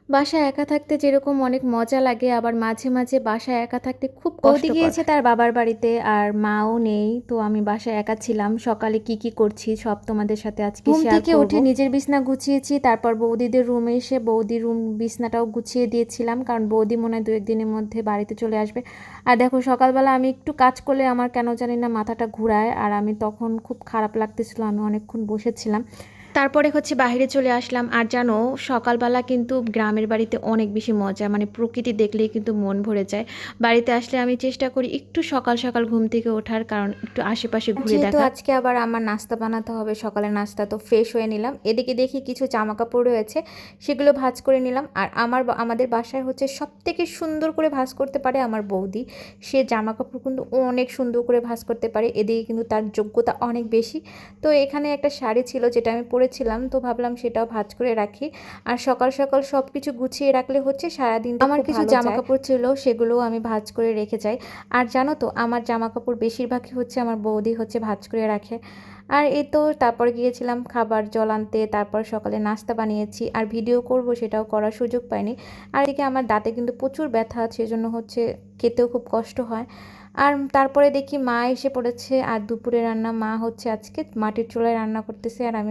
বাসায় একা থাকতে যেরকম অনেক মজা লাগে, আবার মাঝে মাঝে বাসায় একা থাকতে খুব বৌদি কষ্টকর। গিয়েছে তার বাবার বাড়িতে আর মাও নেই, তো আমি বাসায় একা ছিলাম। সকালে কি কি করছি সব তোমাদের সাথে আজকে ঘুম শেয়ার থেকে করব। উঠে নিজের বিছনা গুছিয়েছি, তারপর বৌদিদের রুমে এসে বৌদির বিছনাটাও গুছিয়ে দিয়েছিলাম, কারণ বৌদি মনে হয় 2-1 দিনের মধ্যে বাড়িতে চলে আসবে। আর দেখো সকালবেলা আমি একটু কাজ করলে আমার কেন জানি না মাথাটা ঘুরায়, আর আমি তখন খুব খারাপ লাগতেছিল, আমি অনেকক্ষণ বসেছিলাম। তারপরে হচ্ছে বাইরে চলে আসলাম। আর জানো, সকালবেলা কিন্তু গ্রামের বাড়িতে অনেক বেশি মজা, মানে প্রকৃতি দেখলেই কিন্তু মন ভরে যায়। বাড়িতে আসলে আমি চেষ্টা করি একটু সকাল সকাল ঘুম থেকে ওঠার, কারণ একটু আশেপাশে ঘুরে যেহেতু দেখা। আজকে আবার আমার নাস্তা বানাতে হবে, সকালের নাস্তা, তো ফ্রেশ হয়ে নিলাম। এদিকে দেখি কিছু জামা কাপড় রয়েছে, সেগুলো ভাঁজ করে নিলাম। আর আমাদের বাসায় হচ্ছে সব থেকে সুন্দর করে ভাঁজ করতে পারে আমার বৌদি। সে জামা কাপড় কিন্তু অনেক সুন্দর করে ভাঁজ করতে পারে, এদিকে কিন্তু তার যোগ্যতা অনেক বেশি। তো এখানে একটা শাড়ি ছিল যেটা আমি পরেছিলাম, তো ভাবলাম সেটাও ভাঁজ করে রাখি। আর সকাল সকাল সব কিছু গুছিয়ে রাখলে হচ্ছে সারাদিনটা আমার কিছু জামা কাপড় ছিল, সেগুলোও আমি ভাঁজ করে রেখে যাই। আর জানো তো, আমার জামা কাপড় বেশিরভাগই হচ্ছে আমার বৌদি হচ্ছে ভাঁজ করে রাখে। আর এই তো তারপর গিয়েছিলাম খাবার জল আনতে, তারপর সকালে নাস্তা বানিয়েছি। আর ভিডিও করব সেটাও করার সুযোগ পাইনি। আর এদিকে আমার দাঁতে কিন্তু প্রচুর ব্যথা, সেজন্য হচ্ছে খেতেও খুব কষ্ট হয়। আর তারপরে দেখি মা এসে পড়েছে, আর দুপুরে রান্না মা হচ্ছে আজকে মাটির চুলায় রান্না করতেছে, আর আমি